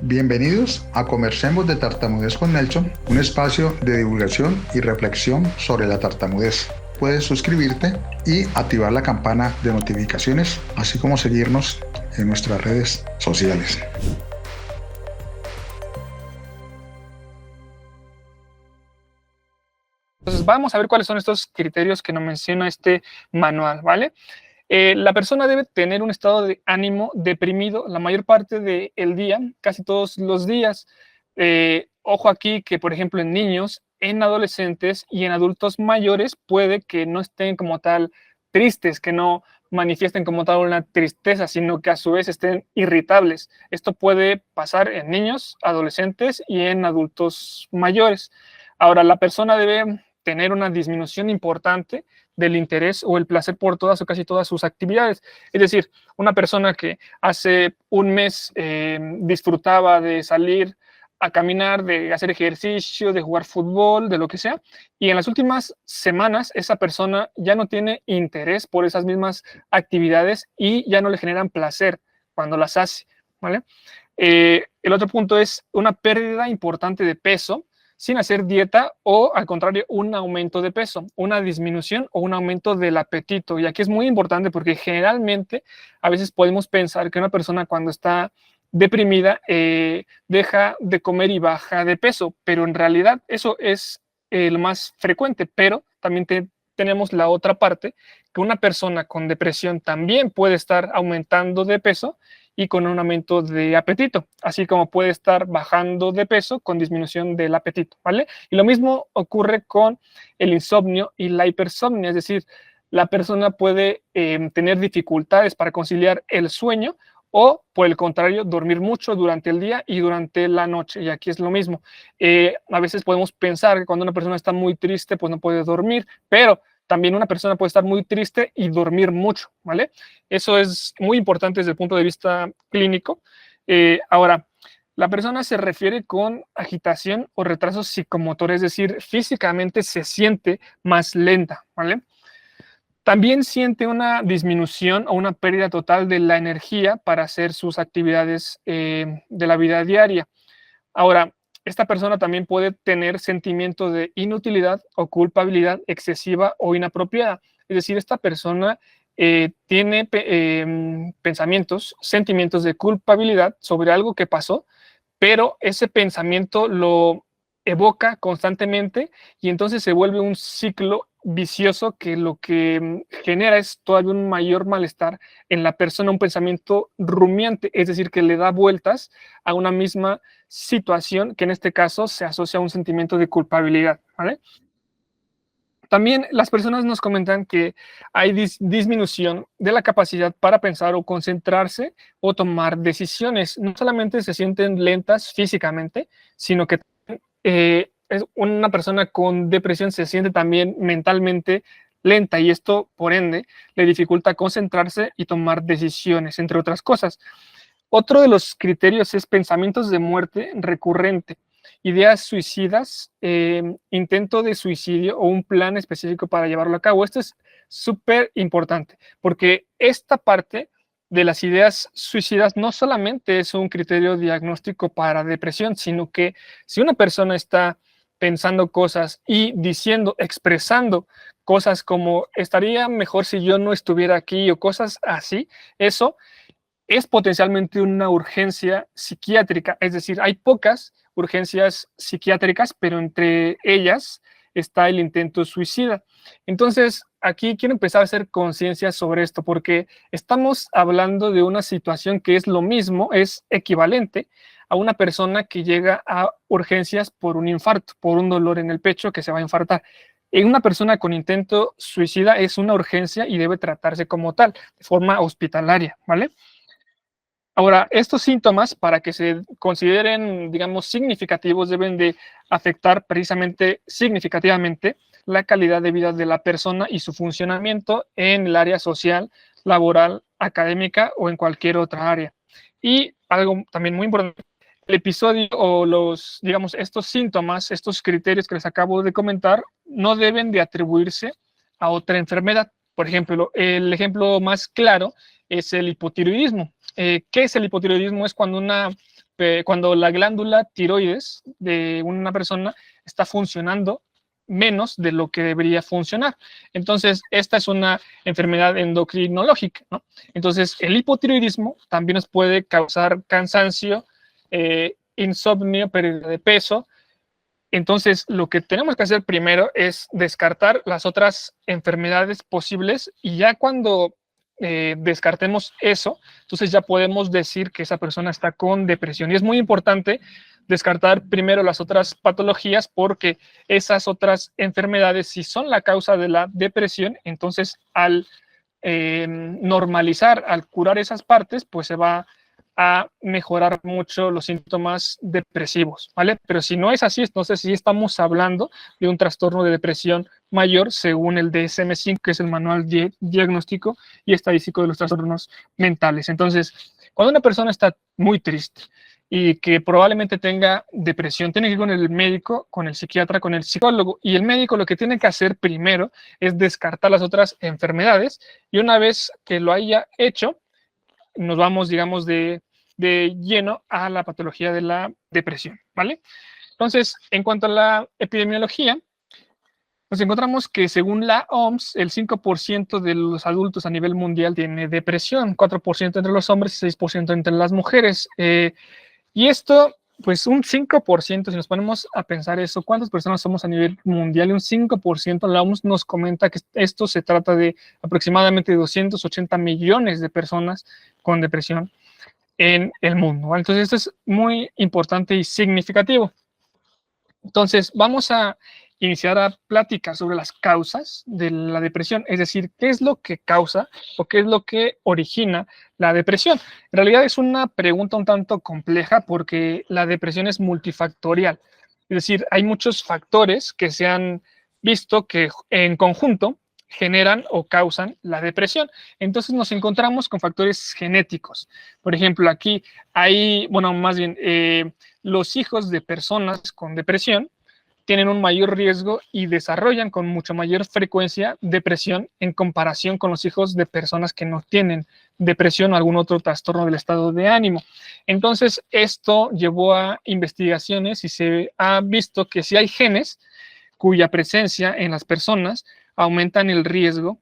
Bienvenidos a Conversemos de Tartamudez con Nelson, un espacio de divulgación y reflexión sobre la tartamudez. Puedes suscribirte y activar la campana de notificaciones, así como seguirnos en nuestras redes sociales. Entonces vamos a ver cuáles son estos criterios que nos menciona este manual, ¿vale? La persona debe tener un estado de ánimo deprimido la mayor parte del día, casi todos los días. Ojo aquí que, por ejemplo, en niños, en adolescentes y en adultos mayores puede que no estén como tal tristes, que no manifiesten como tal una tristeza, sino que a su vez estén irritables. Esto puede pasar en niños, adolescentes y en adultos mayores. Ahora, la persona debe tener una disminución importante del interés o el placer por todas o casi todas sus actividades. Es decir, una persona que hace un mes disfrutaba de salir a caminar, de hacer ejercicio, de jugar fútbol, de lo que sea, y en las últimas semanas esa persona ya no tiene interés por esas mismas actividades y ya no le generan placer cuando las hace, ¿vale? El otro punto es una pérdida importante de peso sin hacer dieta o, al contrario, un aumento de peso, una disminución o un aumento del apetito. Y aquí es muy importante porque generalmente a veces podemos pensar que una persona cuando está deprimida deja de comer y baja de peso, pero en realidad eso es lo más frecuente, pero también tenemos la otra parte, que una persona con depresión también puede estar aumentando de peso y con un aumento de apetito, así como puede estar bajando de peso con disminución del apetito, ¿vale? Y lo mismo ocurre con el insomnio y la hipersomnia, es decir, la persona puede tener dificultades para conciliar el sueño o, por el contrario, dormir mucho durante el día y durante la noche, y aquí es lo mismo. A veces podemos pensar que cuando una persona está muy triste, pues no puede dormir, pero también una persona puede estar muy triste y dormir mucho, ¿vale? Eso es muy importante desde el punto de vista clínico. Ahora, la persona se refiere con agitación o retraso psicomotor, es decir, físicamente se siente más lenta, ¿vale? También siente una disminución o una pérdida total de la energía para hacer sus actividades de la vida diaria. Ahora, esta persona también puede tener sentimiento de inutilidad o culpabilidad excesiva o inapropiada. Es decir, esta persona tiene pensamientos, sentimientos de culpabilidad sobre algo que pasó, pero ese pensamiento lo evoca constantemente y entonces se vuelve un ciclo vicioso que lo que genera es todavía un mayor malestar en la persona, un pensamiento rumiante, es decir, que le da vueltas a una misma situación que en este caso se asocia a un sentimiento de culpabilidad, ¿vale? También las personas nos comentan que hay disminución de la capacidad para pensar o concentrarse o tomar decisiones. No solamente se sienten lentas físicamente, sino que es una persona con depresión se siente también mentalmente lenta y esto, por ende, le dificulta concentrarse y tomar decisiones, entre otras cosas. Otro de los criterios es pensamientos de muerte recurrente, ideas suicidas, intento de suicidio o un plan específico para llevarlo a cabo. Esto es súper importante porque esta parte de las ideas suicidas no solamente es un criterio diagnóstico para depresión, sino que si una persona está pensando cosas y diciendo, expresando cosas como estaría mejor si yo no estuviera aquí o cosas así, eso es potencialmente una urgencia psiquiátrica, es decir, hay pocas urgencias psiquiátricas, pero entre ellas está el intento suicida. Entonces, aquí quiero empezar a hacer conciencia sobre esto, porque estamos hablando de una situación que es lo mismo, es equivalente a una persona que llega a urgencias por un infarto, por un dolor en el pecho que se va a infartar. En una persona con intento suicida es una urgencia y debe tratarse como tal, de forma hospitalaria, ¿vale? Ahora, estos síntomas, para que se consideren, digamos, significativos, deben de afectar precisamente significativamente la calidad de vida de la persona y su funcionamiento en el área social, laboral, académica o en cualquier otra área. Y algo también muy importante, el episodio o los, digamos, estos síntomas, estos criterios que les acabo de comentar, no deben de atribuirse a otra enfermedad. Por ejemplo, el ejemplo más claro es el hipotiroidismo. ¿Qué es el hipotiroidismo? Es cuando una cuando la glándula tiroides de una persona está funcionando menos de lo que debería funcionar. Entonces, esta es una enfermedad endocrinológica, ¿no? Entonces, el hipotiroidismo también nos puede causar cansancio, insomnio, pérdida de peso. Entonces, lo que tenemos que hacer primero es descartar las otras enfermedades posibles y ya cuando descartemos eso, entonces ya podemos decir que esa persona está con depresión. Y es muy importante descartar primero las otras patologías porque esas otras enfermedades, si son la causa de la depresión, entonces al normalizar, al curar esas partes, pues se va a mejorar mucho los síntomas depresivos, ¿vale? Pero si no es así, entonces sí estamos hablando de un trastorno de depresión mayor según el DSM-5, que es el Manual Diagnóstico y Estadístico de los Trastornos Mentales. Entonces, cuando una persona está muy triste y que probablemente tenga depresión, tiene que ir con el médico, con el psiquiatra, con el psicólogo, y el médico lo que tiene que hacer primero es descartar las otras enfermedades y una vez que lo haya hecho, nos vamos, digamos, de lleno a la patología de la depresión, ¿vale? Entonces, en cuanto a la epidemiología, nos encontramos que según la OMS, el 5% de los adultos a nivel mundial tiene depresión, 4% entre los hombres y 6% entre las mujeres. Y esto, pues un 5%, si nos ponemos a pensar eso, ¿cuántas personas somos a nivel mundial? Y un 5%, la OMS nos comenta que esto se trata de aproximadamente 280 millones de personas con depresión en el mundo, ¿vale? Entonces, esto es muy importante y significativo. Entonces, vamos a iniciar a platicar sobre las causas de la depresión, es decir, qué es lo que causa o qué es lo que origina la depresión. En realidad es una pregunta un tanto compleja porque la depresión es multifactorial, es decir, hay muchos factores que se han visto que en conjunto generan o causan la depresión. Entonces nos encontramos con factores genéticos. Por ejemplo, aquí hay, bueno, más bien, los hijos de personas con depresión tienen un mayor riesgo y desarrollan con mucho mayor frecuencia depresión en comparación con los hijos de personas que no tienen depresión o algún otro trastorno del estado de ánimo. Entonces, esto llevó a investigaciones y se ha visto que si hay genes cuya presencia en las personas aumentan el riesgo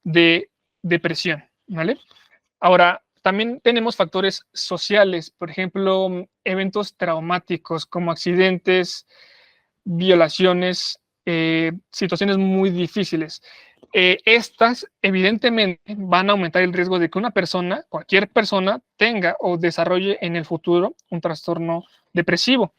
de depresión, ¿vale? Ahora, también tenemos factores sociales, por ejemplo, eventos traumáticos como accidentes, violaciones, situaciones muy difíciles. Estas evidentemente van a aumentar el riesgo de que una persona, cualquier persona, tenga o desarrolle en el futuro un trastorno depresivo.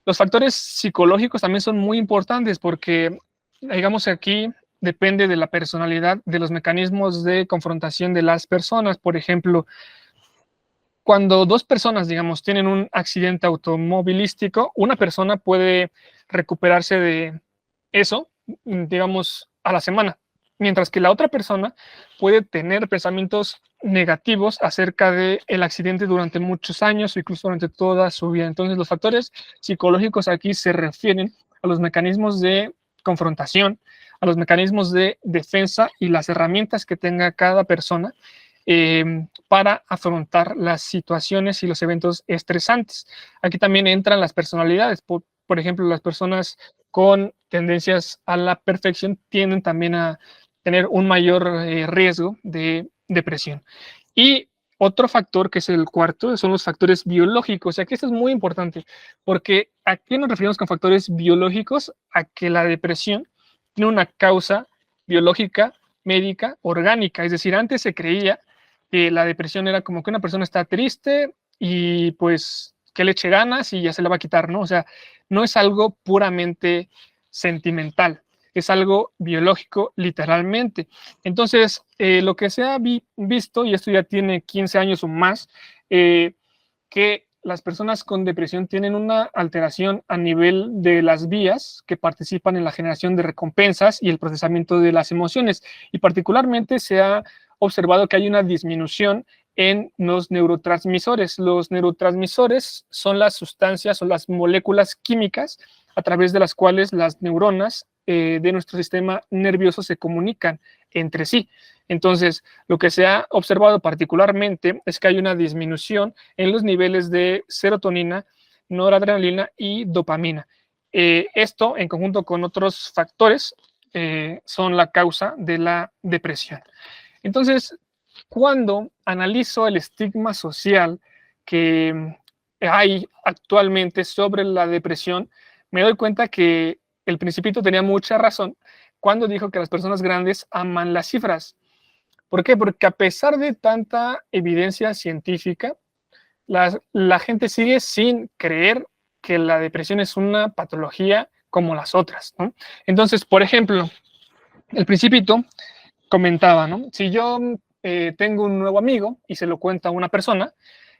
Los factores psicológicos también son muy importantes porque, digamos, aquí depende de la personalidad, de los mecanismos de confrontación de las personas. Por ejemplo, cuando dos personas, digamos, tienen un accidente automovilístico, una persona puede recuperarse de eso, digamos, a la semana, mientras que la otra persona puede tener pensamientos negativos acerca del accidente durante muchos años o incluso durante toda su vida. Entonces, los factores psicológicos aquí se refieren a los mecanismos de confrontación, a los mecanismos de defensa y las herramientas que tenga cada persona para afrontar las situaciones y los eventos estresantes. Aquí también entran las personalidades. Por ejemplo, las personas con tendencias a la perfección tienden también a tener un mayor riesgo de depresión. Y otro factor, que es el cuarto, son los factores biológicos. Y aquí esto es muy importante, porque ¿a qué nos referimos con factores biológicos? A que la depresión tiene una causa biológica, médica, orgánica. Es decir, antes se creía que la depresión era como que una persona está triste y pues que le eche ganas y ya se la va a quitar, ¿no? O sea, no es algo puramente sentimental, es algo biológico literalmente. Entonces, lo que se ha visto, y esto ya tiene 15 años o más, que las personas con depresión tienen una alteración a nivel de las vías que participan en la generación de recompensas y el procesamiento de las emociones. Y particularmente se ha observado que hay una disminución en los neurotransmisores. Los neurotransmisores son las sustancias o las moléculas químicas a través de las cuales las neuronas de nuestro sistema nervioso se comunican entre sí. Entonces, lo que se ha observado particularmente es que hay una disminución en los niveles de serotonina, noradrenalina y dopamina. Esto, en conjunto con otros factores, son la causa de la depresión. Entonces, cuando analizo el estigma social que hay actualmente sobre la depresión, me doy cuenta que el Principito tenía mucha razón cuando dijo que las personas grandes aman las cifras. ¿Por qué? Porque a pesar de tanta evidencia científica, la gente sigue sin creer que la depresión es una patología como las otras, ¿no? Entonces, por ejemplo, el Principito comentaba, ¿no? Si yo tengo un nuevo amigo y se lo cuenta a una persona,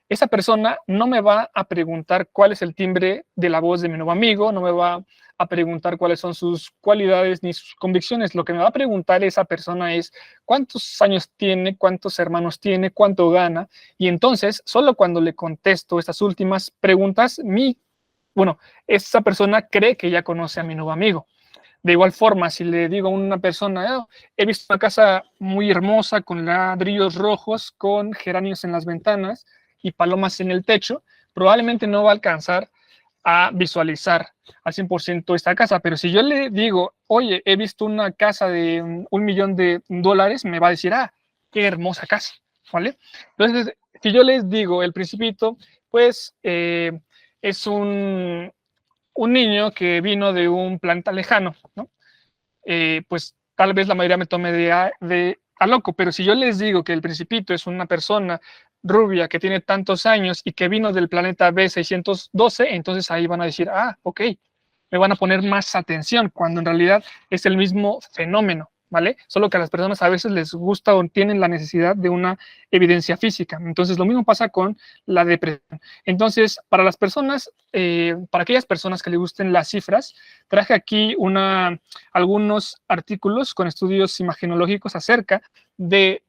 esa persona no me va a preguntar cuál es el timbre de la voz de mi nuevo amigo, no me va a preguntar cuáles son sus cualidades ni sus convicciones. Lo que me va a preguntar esa persona es cuántos años tiene, cuántos hermanos tiene, cuánto gana. Y entonces, solo cuando le contesto estas últimas preguntas, esa persona cree que ya conoce a mi nuevo amigo. De igual forma, si le digo a una persona, oh, he visto una casa muy hermosa con ladrillos rojos, con geranios en las ventanas y palomas en el techo, probablemente no va a alcanzar a visualizar al 100% esta casa. Pero si yo le digo, oye, he visto una casa de $1,000,000, me va a decir, ah, qué hermosa casa, ¿vale? Entonces, si yo les digo el Principito, pues es un niño que vino de un planeta lejano, ¿no? Pues tal vez la mayoría me tome de a loco, pero si yo les digo que el Principito es una persona rubia que tiene tantos años y que vino del planeta B612, entonces ahí van a decir, ah, ok, me van a poner más atención, cuando en realidad es el mismo fenómeno, ¿vale? Solo que a las personas a veces les gusta o tienen la necesidad de una evidencia física. Entonces, lo mismo pasa con la depresión. Entonces, para las personas, para aquellas personas que les gusten las cifras, traje aquí algunos artículos con estudios imagenológicos acerca de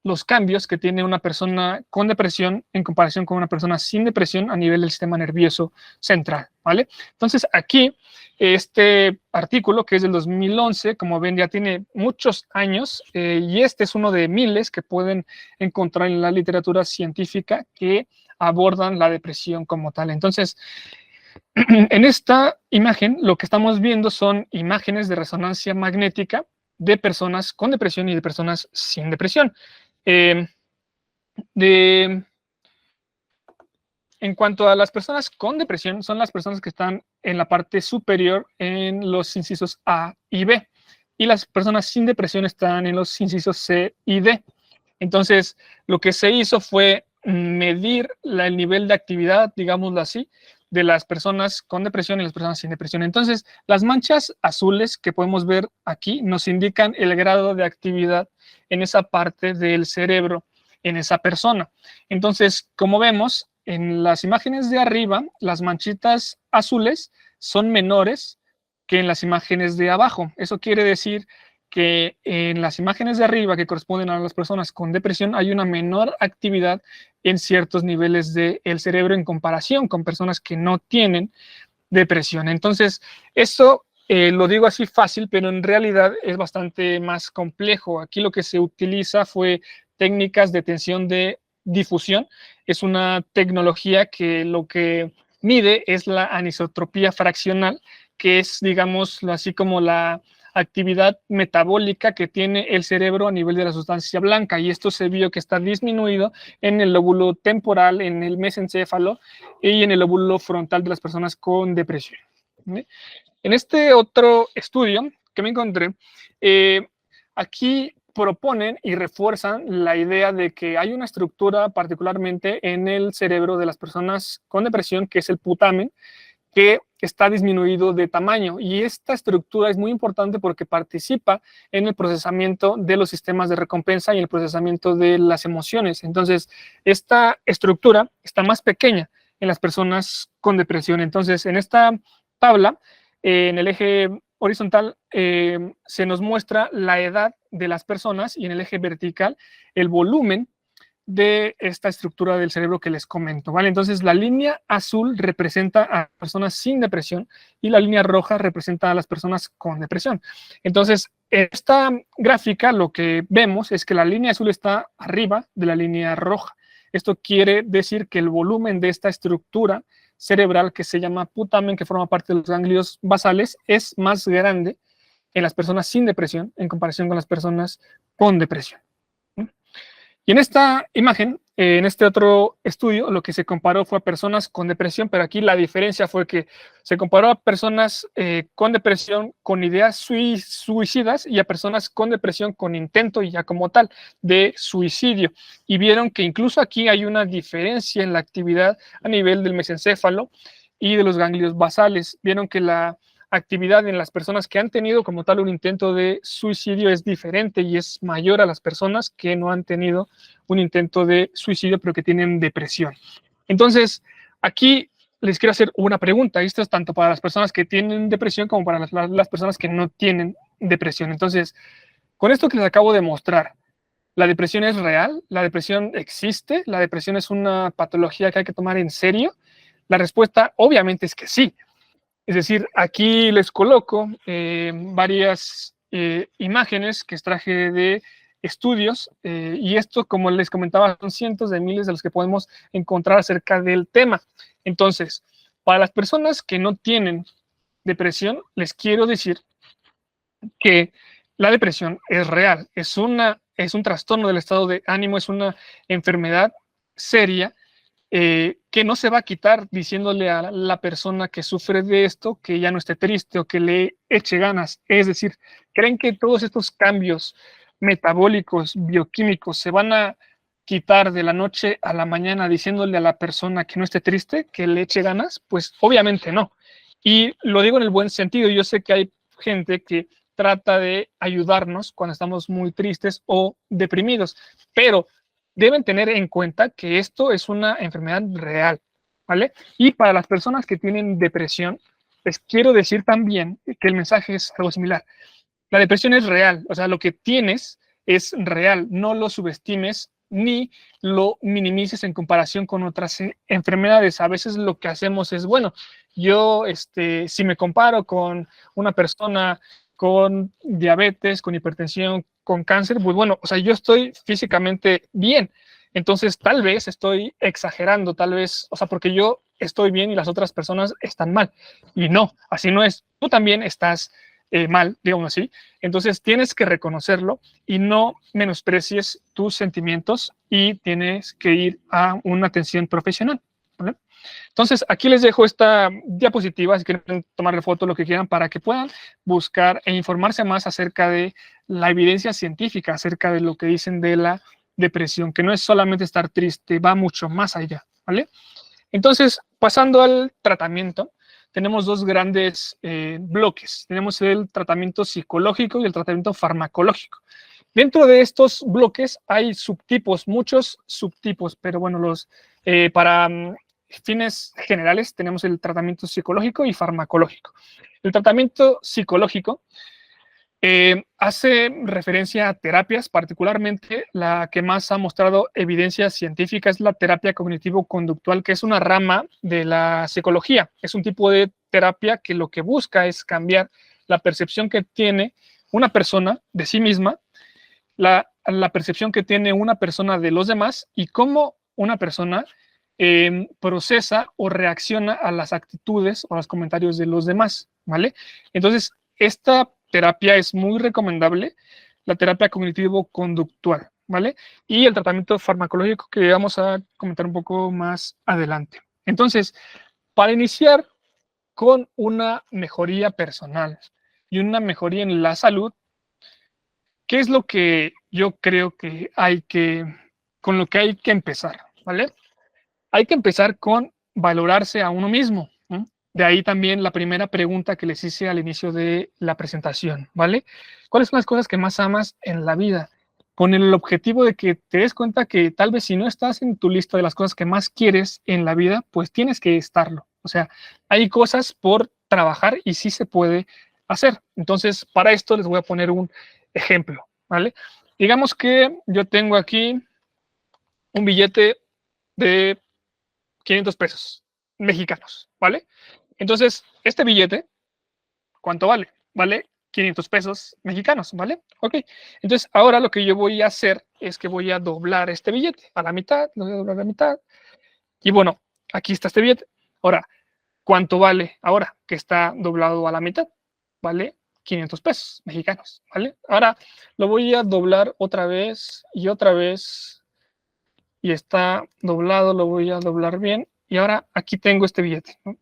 los cambios que tiene una persona con depresión en comparación con una persona sin depresión a nivel del sistema nervioso central, ¿vale? Entonces, aquí, este artículo, que es del 2011, como ven, ya tiene muchos años, y este es uno de miles que pueden encontrar en la literatura científica que abordan la depresión como tal. Entonces, en esta imagen, lo que estamos viendo son imágenes de resonancia magnética de personas con depresión y de personas sin depresión. En cuanto a las personas con depresión, son las personas que están en la parte superior en los incisos A y B, y las personas sin depresión están en los incisos C y D. Entonces, lo que se hizo fue medir el nivel de actividad, digámoslo así, de las personas con depresión y las personas sin depresión. Entonces, las manchas azules que podemos ver aquí nos indican el grado de actividad en esa parte del cerebro, en esa persona. Entonces, como vemos, en las imágenes de arriba, las manchitas azules son menores que en las imágenes de abajo. Eso quiere decir que en las imágenes de arriba, que corresponden a las personas con depresión, hay una menor actividad en ciertos niveles del cerebro en comparación con personas que no tienen depresión. Entonces, eso lo digo así fácil, pero en realidad es bastante más complejo. Aquí lo que se utiliza fue técnicas de tensión de difusión. Es una tecnología que lo que mide es la anisotropía fraccional, que es, digamos, así como la actividad metabólica que tiene el cerebro a nivel de la sustancia blanca, y esto se vio que está disminuido en el lóbulo temporal, en el mesencéfalo y en el lóbulo frontal de las personas con depresión. ¿Sí? En este otro estudio que me encontré, aquí proponen y refuerzan la idea de que hay una estructura particularmente en el cerebro de las personas con depresión, que es el putamen, que está disminuido de tamaño, y esta estructura es muy importante porque participa en el procesamiento de los sistemas de recompensa y el procesamiento de las emociones. Entonces, esta estructura está más pequeña en las personas con depresión. Entonces, en esta tabla, en el eje horizontal, se nos muestra la edad de las personas, y en el eje vertical, el volumen de esta estructura del cerebro que les comento, ¿vale? Entonces, la línea azul representa a personas sin depresión y la línea roja representa a las personas con depresión. Entonces, en esta gráfica lo que vemos es que la línea azul está arriba de la línea roja. Esto quiere decir que el volumen de esta estructura cerebral que se llama putamen, que forma parte de los ganglios basales, es más grande en las personas sin depresión en comparación con las personas con depresión. Y en esta imagen, en este otro estudio, lo que se comparó fue a personas con depresión, pero aquí la diferencia fue que se comparó a personas con depresión con ideas suicidas y a personas con depresión con intento ya como tal de suicidio. Y vieron que incluso aquí hay una diferencia en la actividad a nivel del mesencéfalo y de los ganglios basales. Vieron que la actividad en las personas que han tenido como tal un intento de suicidio es diferente y es mayor a las personas que no han tenido un intento de suicidio pero que tienen depresión. Entonces, aquí les quiero hacer una pregunta. Esto es tanto para las personas que tienen depresión como para las personas que no tienen depresión. Entonces, con esto que les acabo de mostrar, ¿la depresión es real? ¿La depresión existe? ¿La depresión es una patología que hay que tomar en serio? La respuesta obviamente es que sí. Es decir, aquí les coloco varias imágenes que extraje de estudios y esto, como les comentaba, son cientos de miles de los que podemos encontrar acerca del tema. Entonces, para las personas que no tienen depresión, les quiero decir que la depresión es real, es un trastorno del estado de ánimo, es una enfermedad seria que no se va a quitar diciéndole a la persona que sufre de esto que ya no esté triste o que le eche ganas. Es decir, ¿creen que todos estos cambios metabólicos, bioquímicos, se van a quitar de la noche a la mañana diciéndole a la persona que no esté triste, que le eche ganas? Pues obviamente no. Y lo digo en el buen sentido. Yo sé que hay gente que trata de ayudarnos cuando estamos muy tristes o deprimidos, pero deben tener en cuenta que esto es una enfermedad real, ¿vale? Y para las personas que tienen depresión, les quiero decir también que el mensaje es algo similar. La depresión es real, o sea, lo que tienes es real, no lo subestimes ni lo minimices en comparación con otras enfermedades. A veces lo que hacemos es, bueno, yo, si me comparo con una persona con diabetes, con hipertensión, con cáncer, pues bueno, o sea, yo estoy físicamente bien, entonces tal vez estoy exagerando, tal vez, o sea, porque yo estoy bien y las otras personas están mal. Y no, así no es. Tú también estás mal, digamos así. Entonces tienes que reconocerlo y no menosprecies tus sentimientos y tienes que ir a una atención profesional, ¿vale? Entonces, aquí les dejo esta diapositiva, si quieren tomarle foto, lo que quieran, para que puedan buscar e informarse más acerca de la evidencia científica, acerca de lo que dicen de la depresión, que no es solamente estar triste, va mucho más allá, ¿vale? Entonces, pasando al tratamiento, tenemos dos grandes bloques. Tenemos el tratamiento psicológico y el tratamiento farmacológico. Dentro de estos bloques hay subtipos, muchos subtipos, pero bueno, para fines generales tenemos el tratamiento psicológico y farmacológico. El tratamiento psicológico hace referencia a terapias, particularmente la que más ha mostrado evidencia científica es la terapia cognitivo-conductual, que es una rama de la psicología. Es un tipo de terapia que lo que busca es cambiar la percepción que tiene una persona de sí misma, la percepción que tiene una persona de los demás y cómo una persona procesa o reacciona a las actitudes o a los comentarios de los demás, ¿vale? Entonces, esta terapia es muy recomendable, la terapia cognitivo-conductual, ¿vale? Y el tratamiento farmacológico que vamos a comentar un poco más adelante. Entonces, para iniciar con una mejoría personal y una mejoría en la salud, ¿qué es lo que yo creo que con lo que hay que empezar, ¿vale? Hay que empezar con valorarse a uno mismo, ¿no? De ahí también la primera pregunta que les hice al inicio de la presentación, ¿vale? ¿Cuáles son las cosas que más amas en la vida? Con el objetivo de que te des cuenta que tal vez si no estás en tu lista de las cosas que más quieres en la vida, pues tienes que estarlo. O sea, hay cosas por trabajar y sí se puede hacer. Entonces, para esto les voy a poner un ejemplo, ¿vale? Digamos que yo tengo aquí un billete de 500 pesos mexicanos, ¿vale? Entonces, este billete, ¿cuánto vale? Vale 500 pesos mexicanos, ¿vale? Ok. Entonces, ahora lo que yo voy a hacer es que voy a doblar este billete a la mitad, lo voy a doblar a la mitad. Y bueno, aquí está este billete. Ahora, ¿cuánto vale ahora que está doblado a la mitad? Vale 500 pesos mexicanos, ¿vale? Ahora lo voy a doblar otra vez y otra vez. Y está doblado, lo voy a doblar bien. Y ahora aquí tengo este billete, ¿no?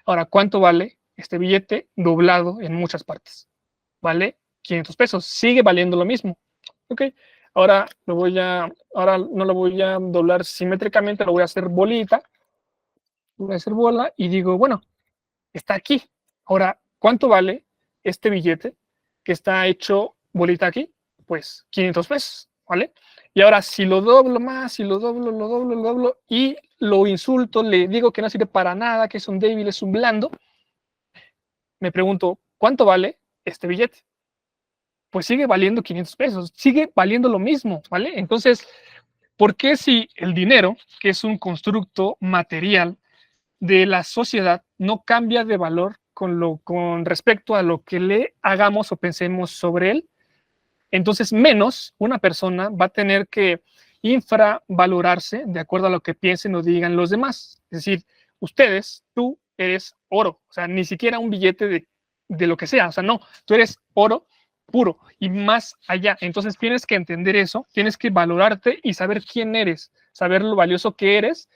Ahora, ¿cuánto vale este billete doblado en muchas partes? Vale 500 pesos. Sigue valiendo lo mismo. Ok. Ahora no lo voy a doblar simétricamente, lo voy a hacer bolita. Voy a hacer bola y digo, bueno, está aquí. Ahora, ¿cuánto vale este billete que está hecho bolita aquí? Pues 500 pesos, ¿vale? Y ahora, si lo doblo más, si lo doblo, lo doblo, lo doblo y lo insulto, le digo que no sirve para nada, que es un débil, es un blando, me pregunto, ¿cuánto vale este billete? Pues sigue valiendo 500 pesos, sigue valiendo lo mismo, ¿vale? Entonces, ¿por qué si el dinero, que es un constructo material de la sociedad, no cambia de valor con respecto a lo que le hagamos o pensemos sobre él? Entonces, menos una persona va a tener que infravalorarse de acuerdo a lo que piensen o digan los demás. Es decir, ustedes, tú eres oro, o sea, ni siquiera un billete de lo que sea, o sea, no, tú eres oro puro y más allá. Entonces tienes que entender eso, tienes que valorarte y saber quién eres, saber lo valioso que eres.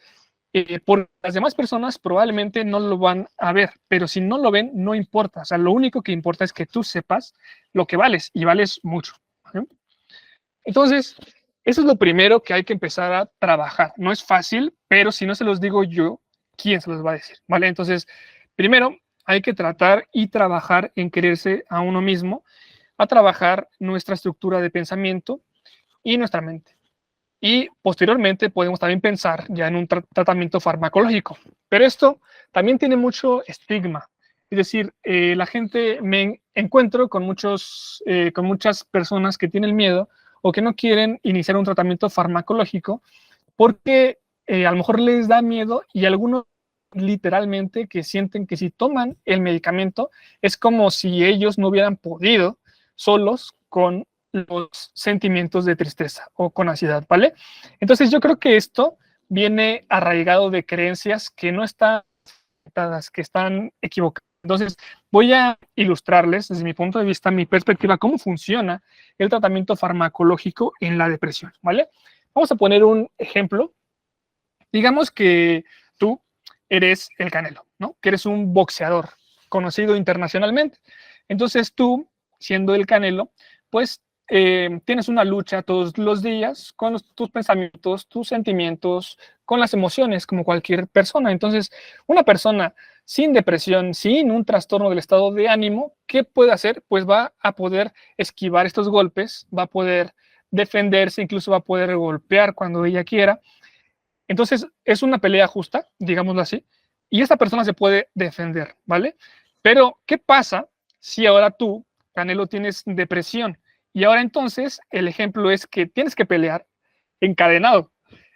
Por las demás personas probablemente no lo van a ver, pero si no lo ven, no importa. O sea, lo único que importa es que tú sepas lo que vales y vales mucho. ¿Sí? Entonces, eso es lo primero que hay que empezar a trabajar. No es fácil, pero si no se los digo yo, ¿quién se los va a decir? ¿Vale? Entonces, primero hay que tratar y trabajar en quererse a uno mismo, a trabajar nuestra estructura de pensamiento y nuestra mente. Y posteriormente podemos también pensar ya en un tratamiento farmacológico. Pero esto también tiene mucho estigma. Es decir, la gente, me encuentro con muchas personas que tienen miedo o que no quieren iniciar un tratamiento farmacológico porque a lo mejor les da miedo y algunos literalmente que sienten que si toman el medicamento es como si ellos no hubieran podido solos con los sentimientos de tristeza o con ansiedad, ¿vale? Entonces yo creo que esto viene arraigado de creencias que no están, que están equivocadas. Entonces voy a ilustrarles desde mi punto de vista, mi perspectiva, cómo funciona el tratamiento farmacológico en la depresión, ¿vale? Vamos a poner un ejemplo. Digamos que tú eres el Canelo, ¿no? Que eres un boxeador conocido internacionalmente. Entonces tú, siendo el Canelo, pues tienes una lucha todos los días con tus pensamientos, tus sentimientos, con las emociones, como cualquier persona. Entonces, una persona sin depresión, sin un trastorno del estado de ánimo, ¿qué puede hacer? Pues va a poder esquivar estos golpes, va a poder defenderse, incluso va a poder golpear cuando ella quiera. Entonces, es una pelea justa, digámoslo así, y esta persona se puede defender, ¿vale? Pero, ¿qué pasa si ahora tú, Canelo, tienes depresión? Y ahora entonces el ejemplo es que tienes que pelear encadenado.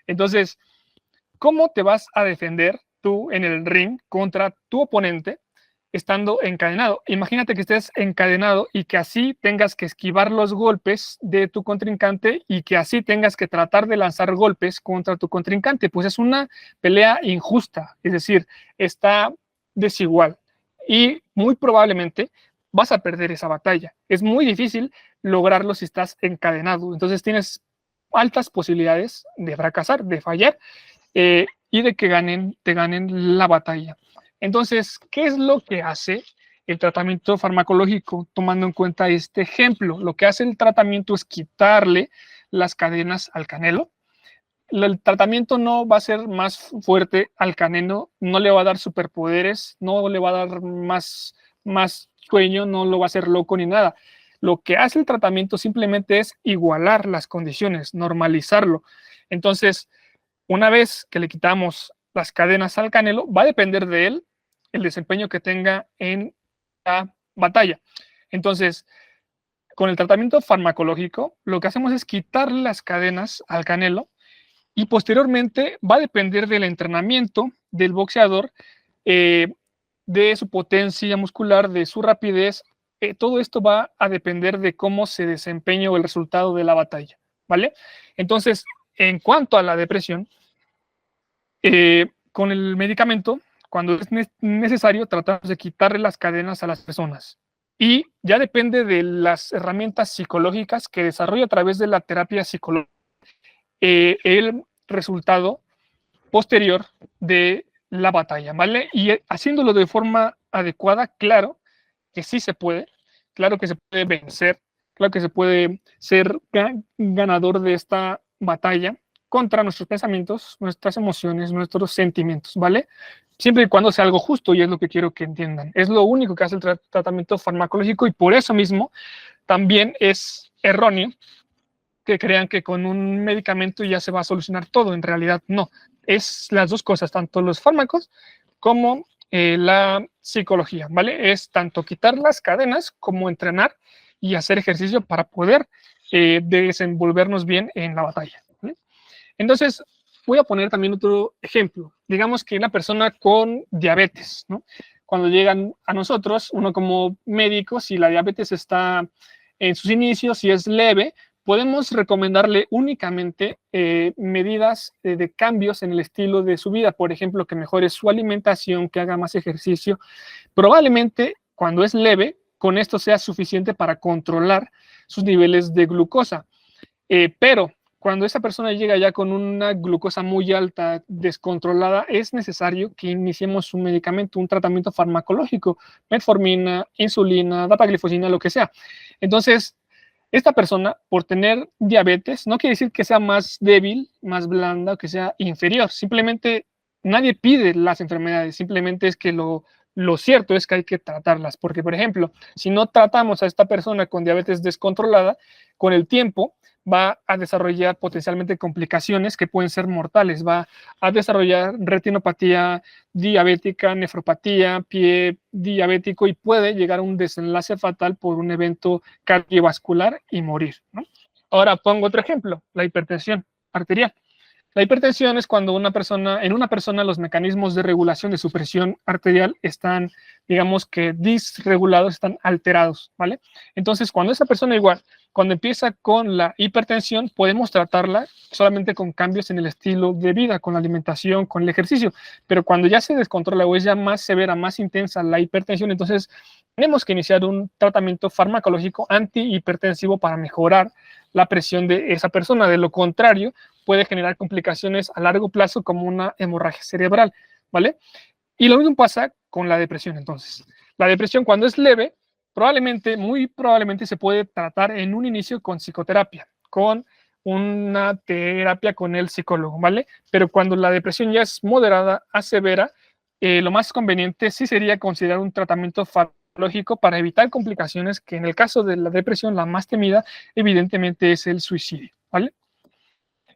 Entonces, ¿cómo te vas a defender tú en el ring contra tu oponente estando encadenado? Imagínate que estés encadenado y que así tengas que esquivar los golpes de tu contrincante y que así tengas que tratar de lanzar golpes contra tu contrincante. Pues es una pelea injusta, es decir, está desigual y muy probablemente vas a perder esa batalla. Es muy difícil lograrlo si estás encadenado. Entonces tienes altas posibilidades de fracasar, de fallar y de que te ganen la batalla. Entonces, ¿qué es lo que hace el tratamiento farmacológico tomando en cuenta este ejemplo? Lo que hace el tratamiento es quitarle las cadenas al Canelo. El tratamiento no va a ser más fuerte al Canelo, no le va a dar superpoderes, no le va a dar más sueño, no lo va a hacer loco ni nada. Lo que hace el tratamiento simplemente es igualar las condiciones, normalizarlo. Entonces, una vez que le quitamos las cadenas al Canelo, va a depender de él el desempeño que tenga en la batalla. Entonces, con el tratamiento farmacológico, lo que hacemos es quitar las cadenas al Canelo y posteriormente va a depender del entrenamiento del boxeador, de su potencia muscular, de su rapidez. Todo esto va a depender de cómo se desempeñe o el resultado de la batalla, ¿vale? Entonces, en cuanto a la depresión, con el medicamento, cuando es necesario, tratamos de quitarle las cadenas a las personas. Y ya depende de las herramientas psicológicas que desarrolla a través de la terapia psicológica, el resultado posterior de la batalla, ¿vale? Y haciéndolo de forma adecuada, claro que sí se puede, claro que se puede vencer, claro que se puede ser ganador de esta batalla contra nuestros pensamientos, nuestras emociones, nuestros sentimientos, ¿vale? Siempre y cuando sea algo justo, y es lo que quiero que entiendan. Es lo único que hace el tratamiento farmacológico, y por eso mismo también es erróneo que crean que con un medicamento ya se va a solucionar todo. En realidad no. Es las dos cosas, tanto los fármacos como la psicología, ¿vale? Es tanto quitar las cadenas como entrenar y hacer ejercicio para poder desenvolvernos bien en la batalla, ¿vale? Entonces, voy a poner también otro ejemplo. Digamos que una persona con diabetes, ¿no? Cuando llegan a nosotros, uno como médico, si la diabetes está en sus inicios, si es leve, podemos recomendarle únicamente medidas de cambios en el estilo de su vida. Por ejemplo, que mejore su alimentación, que haga más ejercicio. Probablemente, cuando es leve, con esto sea suficiente para controlar sus niveles de glucosa. Pero cuando esa persona llega ya con una glucosa muy alta, descontrolada, es necesario que iniciemos un medicamento, un tratamiento farmacológico, metformina, insulina, dapaglifosina, lo que sea. Entonces, esta persona, por tener diabetes, no quiere decir que sea más débil, más blanda, o que sea inferior. Simplemente nadie pide las enfermedades, simplemente es que lo cierto es que hay que tratarlas. Porque, por ejemplo, si no tratamos a esta persona con diabetes descontrolada, con el tiempo va a desarrollar potencialmente complicaciones que pueden ser mortales. Va a desarrollar retinopatía diabética, nefropatía, pie diabético, y puede llegar a un desenlace fatal por un evento cardiovascular y morir, ¿no? Ahora pongo otro ejemplo, la hipertensión arterial. La hipertensión es cuando en una persona los mecanismos de regulación de su presión arterial están, digamos que disregulados, están alterados, ¿vale? Entonces, cuando esa persona igual, cuando empieza con la hipertensión, podemos tratarla solamente con cambios en el estilo de vida, con la alimentación, con el ejercicio, pero cuando ya se descontrola o es ya más severa, más intensa la hipertensión, entonces tenemos que iniciar un tratamiento farmacológico antihipertensivo para mejorar la presión de esa persona. De lo contrario, puede generar complicaciones a largo plazo como una hemorragia cerebral, ¿vale? Y lo mismo pasa con la depresión. Entonces, la depresión, cuando es leve, probablemente, muy probablemente se puede tratar en un inicio con psicoterapia, con una terapia con el psicólogo, ¿vale? Pero cuando la depresión ya es moderada a severa, lo más conveniente sí sería considerar un tratamiento farmacológico para evitar complicaciones, que en el caso de la depresión, la más temida, evidentemente es el suicidio, ¿vale?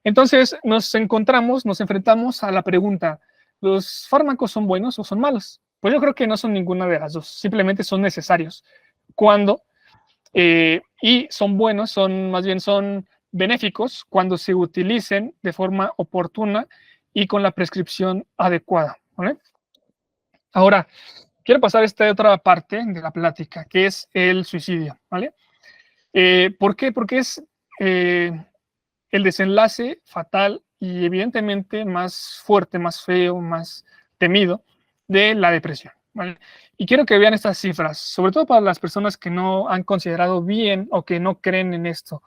Entonces nos enfrentamos a la pregunta: ¿los fármacos son buenos o son malos? Pues yo creo que no son ninguna de las dos, simplemente son necesarios. Cuando, y son buenos, más bien son benéficos cuando se utilicen de forma oportuna y con la prescripción adecuada, ¿vale? Ahora, quiero pasar a esta otra parte de la plática, que es el suicidio, ¿vale? ¿Por qué? Porque es el desenlace fatal y evidentemente más fuerte, más feo, más temido de la depresión, ¿vale? Y quiero que vean estas cifras, sobre todo para las personas que no han considerado bien o que no creen en esto.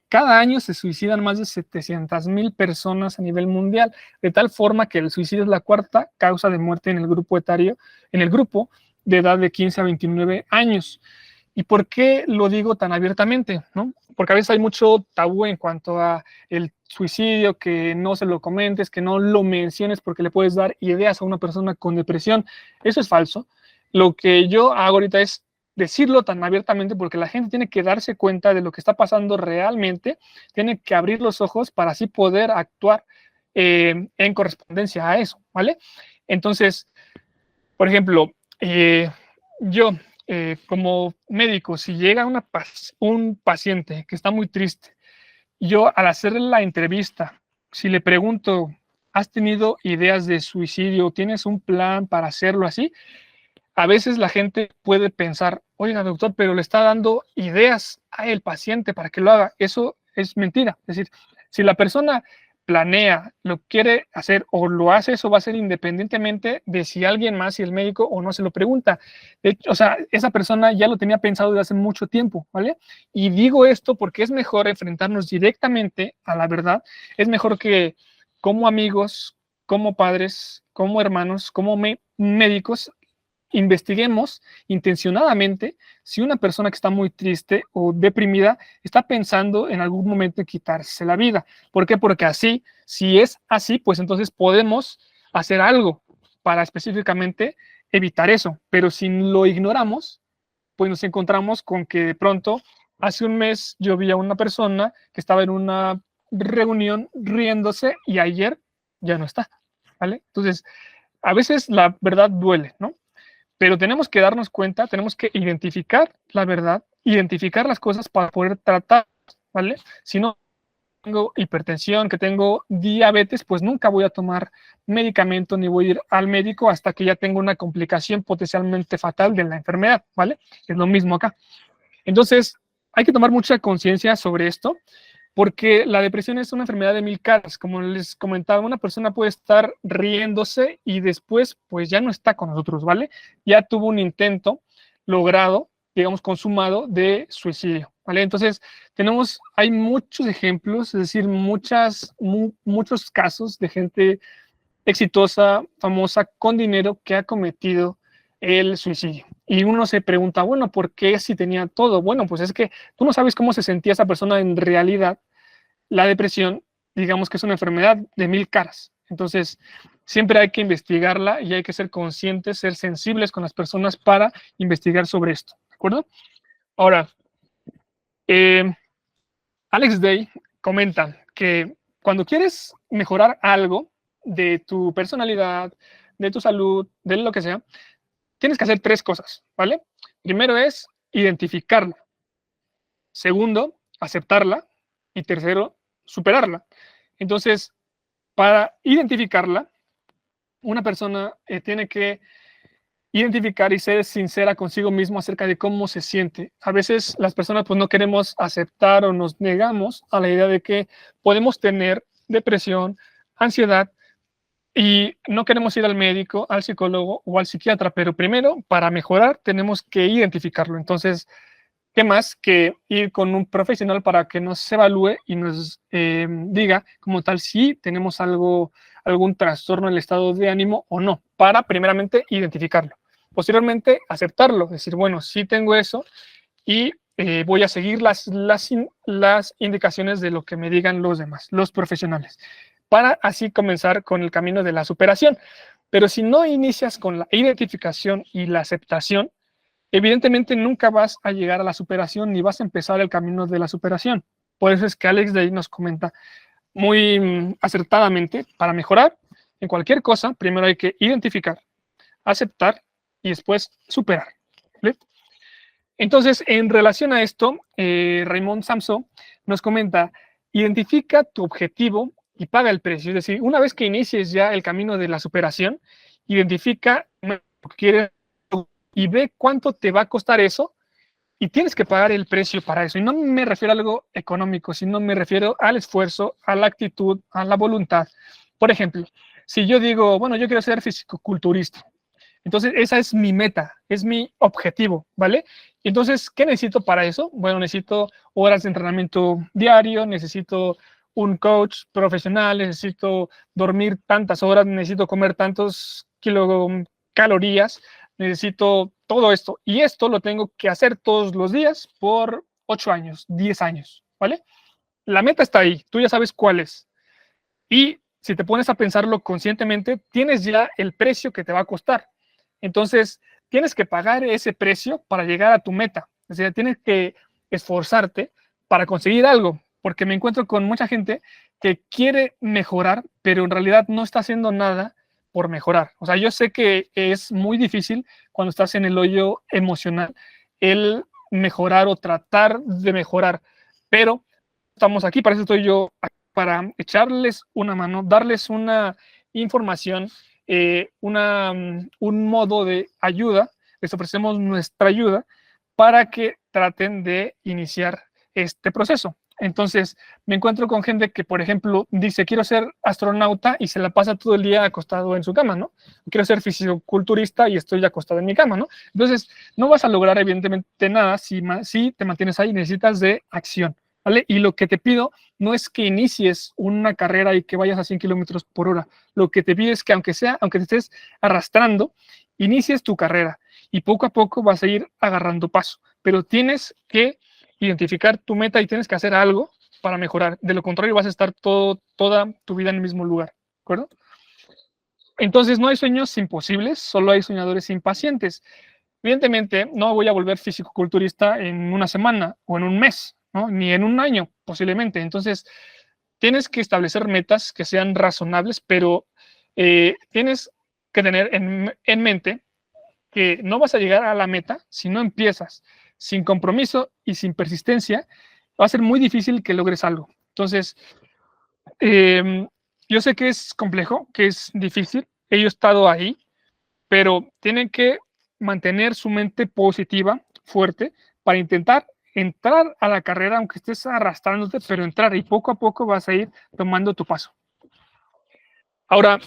Cada año se suicidan más de 700,000 personas a nivel mundial, de tal forma que el suicidio es la cuarta causa de muerte en el grupo etario, en el grupo de edad de 15 a 29 años. ¿Y por qué lo digo tan abiertamente, no? Porque a veces hay mucho tabú en cuanto a el suicidio, que no se lo comentes, que no lo menciones porque le puedes dar ideas a una persona con depresión. Eso es falso. Lo que yo hago ahorita es decirlo tan abiertamente porque la gente tiene que darse cuenta de lo que está pasando realmente, tiene que abrir los ojos para así poder actuar en correspondencia a eso, ¿vale? Entonces, por ejemplo, yo como médico, si llega un paciente que está muy triste, yo al hacerle la entrevista si le pregunto, ¿has tenido ideas de suicidio? ¿Tienes un plan para hacerlo así? A veces la gente puede pensar, oiga, doctor, pero le está dando ideas al paciente para que lo haga. Eso es mentira. Es decir, si la persona planea, lo quiere hacer o lo hace, eso va a ser independientemente de si alguien más, si el médico o no se lo pregunta. De hecho, o sea, esa persona ya lo tenía pensado desde hace mucho tiempo, ¿vale? Y digo esto porque es mejor enfrentarnos directamente a la verdad. Es mejor que como amigos, como padres, como hermanos, como médicos, investiguemos intencionadamente si una persona que está muy triste o deprimida está pensando en algún momento en quitarse la vida. ¿Por qué? Porque así, si es así, pues entonces podemos hacer algo para específicamente evitar eso. Pero si lo ignoramos, pues nos encontramos con que de pronto, hace un mes yo vi a una persona que estaba en una reunión riéndose y ayer ya no está, ¿vale? Entonces, a veces la verdad duele, ¿no? Pero tenemos que darnos cuenta, tenemos que identificar la verdad, identificar las cosas para poder tratar, ¿vale? Si no tengo hipertensión, que tengo diabetes, pues nunca voy a tomar medicamento ni voy a ir al médico hasta que ya tenga una complicación potencialmente fatal de la enfermedad, ¿vale? Es lo mismo acá. Entonces, hay que tomar mucha conciencia sobre esto, porque la depresión es una enfermedad de 1000 caras. Como les comentaba, una persona puede estar riéndose y después pues ya no está con nosotros, ¿vale? Ya tuvo un intento logrado, digamos, consumado de suicidio, ¿vale? Entonces, hay muchos ejemplos, es decir, muchos casos de gente exitosa, famosa, con dinero que ha cometido el suicidio. Y uno se pregunta, bueno, ¿por qué si tenía todo? Bueno, pues es que tú no sabes cómo se sentía esa persona en realidad. La depresión, digamos que es una enfermedad de 1000 caras. Entonces, siempre hay que investigarla y hay que ser conscientes, ser sensibles con las personas para investigar sobre esto, ¿de acuerdo? Ahora, Alex Day comenta que cuando quieres mejorar algo de tu personalidad, de tu salud, de lo que sea, tienes que hacer 3 cosas, ¿vale? Primero es identificarla. Segundo, aceptarla. Y tercero, superarla. Entonces, para identificarla, una persona tiene que identificar y ser sincera consigo mismo acerca de cómo se siente. A veces las personas pues no queremos aceptar o nos negamos a la idea de que podemos tener depresión, ansiedad, y no queremos ir al médico, al psicólogo o al psiquiatra, pero primero, para mejorar, tenemos que identificarlo. Entonces, ¿qué más que ir con un profesional para que nos evalúe y nos diga como tal si tenemos algún trastorno en el estado de ánimo o no, para primeramente identificarlo? Posteriormente, aceptarlo, decir, bueno, sí tengo eso y voy a seguir las indicaciones de lo que me digan los demás, los profesionales, para así comenzar con el camino de la superación. Pero si no inicias con la identificación y la aceptación, evidentemente nunca vas a llegar a la superación ni vas a empezar el camino de la superación. Por eso es que Alex Day nos comenta muy acertadamente, para mejorar en cualquier cosa, primero hay que identificar, aceptar y después superar. ¿Vale? Entonces, en relación a esto, Raymond Samso nos comenta, identifica tu objetivo y paga el precio. Es decir, una vez que inicies ya el camino de la superación, identifica lo que quieres y ve cuánto te va a costar eso y tienes que pagar el precio para eso. Y no me refiero a algo económico, sino me refiero al esfuerzo, a la actitud, a la voluntad. Por ejemplo, si yo digo, bueno, yo quiero ser fisicoculturista, entonces esa es mi meta, es mi objetivo, ¿vale? Entonces, ¿qué necesito para eso? Bueno, necesito horas de entrenamiento diario, necesito un coach profesional, necesito dormir tantas horas, necesito comer tantos kilocalorías, necesito todo esto. Y esto lo tengo que hacer todos los días por 8 años, 10 años, ¿vale? La meta está ahí, tú ya sabes cuál es. Y si te pones a pensarlo conscientemente, tienes ya el precio que te va a costar. Entonces, tienes que pagar ese precio para llegar a tu meta. O sea, tienes que esforzarte para conseguir algo, porque me encuentro con mucha gente que quiere mejorar, pero en realidad no está haciendo nada por mejorar. O sea, yo sé que es muy difícil cuando estás en el hoyo emocional el mejorar o tratar de mejorar, pero estamos aquí, para eso estoy yo para echarles una mano, darles una información, un modo de ayuda. Les ofrecemos nuestra ayuda para que traten de iniciar este proceso. Entonces, me encuentro con gente que, por ejemplo, dice, quiero ser astronauta y se la pasa todo el día acostado en su cama, ¿no? Quiero ser fisiculturista y estoy acostado en mi cama, ¿no? Entonces, no vas a lograr evidentemente nada si te mantienes ahí, necesitas de acción, ¿vale? Y lo que te pido no es que inicies una carrera y que vayas a 100 kilómetros por hora. Lo que te pido es que aunque te estés arrastrando, inicies tu carrera y poco a poco vas a ir agarrando paso. Pero tienes que identificar tu meta y tienes que hacer algo para mejorar. De lo contrario, vas a estar toda tu vida en el mismo lugar, ¿de acuerdo? Entonces, no hay sueños imposibles, solo hay soñadores impacientes. Evidentemente, no voy a volver fisicoculturista en una semana o en un mes, ¿no? Ni en un año, posiblemente. Entonces, tienes que establecer metas que sean razonables, pero tienes que tener en mente que no vas a llegar a la meta si no empiezas. Sin compromiso y sin persistencia, va a ser muy difícil que logres algo. Entonces, yo sé que es complejo, que es difícil, he estado ahí, pero tienen que mantener su mente positiva, fuerte, para intentar entrar a la carrera, aunque estés arrastrándote, pero entrar y poco a poco vas a ir tomando tu paso. Ahora,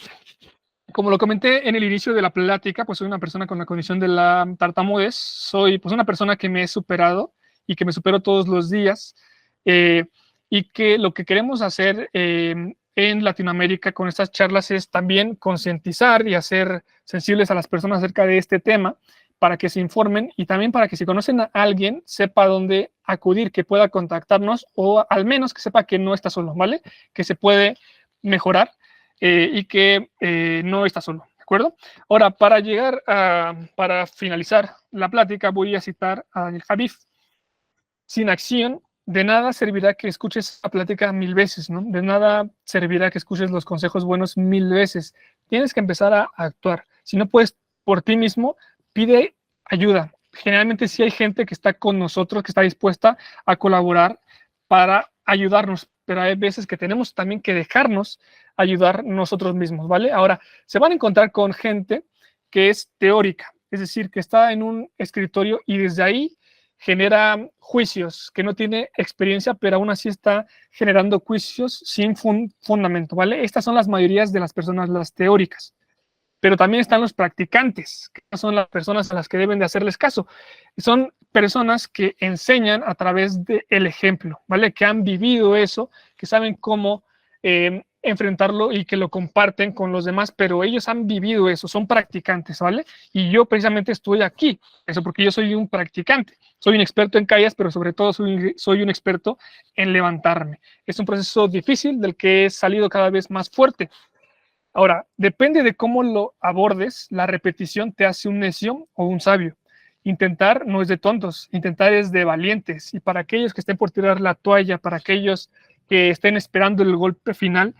como lo comenté en el inicio de la plática, pues soy una persona con la condición de la tartamudez, soy pues una persona que me he superado y que me supero todos los días, y que lo que queremos hacer en Latinoamérica con estas charlas es también concientizar y hacer sensibles a las personas acerca de este tema para que se informen y también para que si conocen a alguien sepa dónde acudir, que pueda contactarnos o al menos que sepa que no está solo, ¿vale? Que se puede mejorar. Y que no está solo, ¿de acuerdo? Ahora, para finalizar la plática, voy a citar a Daniel Javif. Sin acción, de nada servirá que escuches la plática 1000 veces, ¿no? De nada servirá que escuches los consejos buenos 1000 veces. Tienes que empezar a actuar. Si no puedes por ti mismo, pide ayuda. Generalmente sí hay gente que está con nosotros, que está dispuesta a colaborar para ayudarnos, pero hay veces que tenemos también que dejarnos ayudar nosotros mismos, ¿vale? Ahora, se van a encontrar con gente que es teórica, es decir, que está en un escritorio y desde ahí genera juicios, que no tiene experiencia, pero aún así está generando juicios sin fundamento, ¿vale? Estas son las mayorías de las personas, las teóricas. Pero también están los practicantes, que son las personas a las que deben de hacerles caso. Son personas que enseñan a través del ejemplo, ¿vale? Que han vivido eso, que saben cómo enfrentarlo y que lo comparten con los demás, pero ellos han vivido eso, son practicantes, ¿vale? Y yo precisamente estoy aquí, eso porque yo soy un practicante, soy un experto en caídas, pero sobre todo soy un experto en levantarme. Es un proceso difícil del que he salido cada vez más fuerte. Ahora, depende de cómo lo abordes, la repetición te hace un necio o un sabio. Intentar no es de tontos, intentar es de valientes. Y para aquellos que estén por tirar la toalla, para aquellos que estén esperando el golpe final,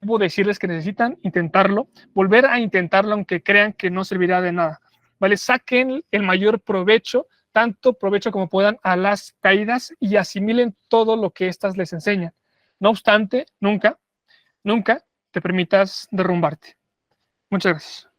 debo decirles que necesitan intentarlo, volver a intentarlo aunque crean que no servirá de nada. ¿Vale? Saquen el mayor provecho, tanto provecho como puedan, a las caídas y asimilen todo lo que éstas les enseñan. No obstante, nunca te permitas derrumbarte. Muchas gracias.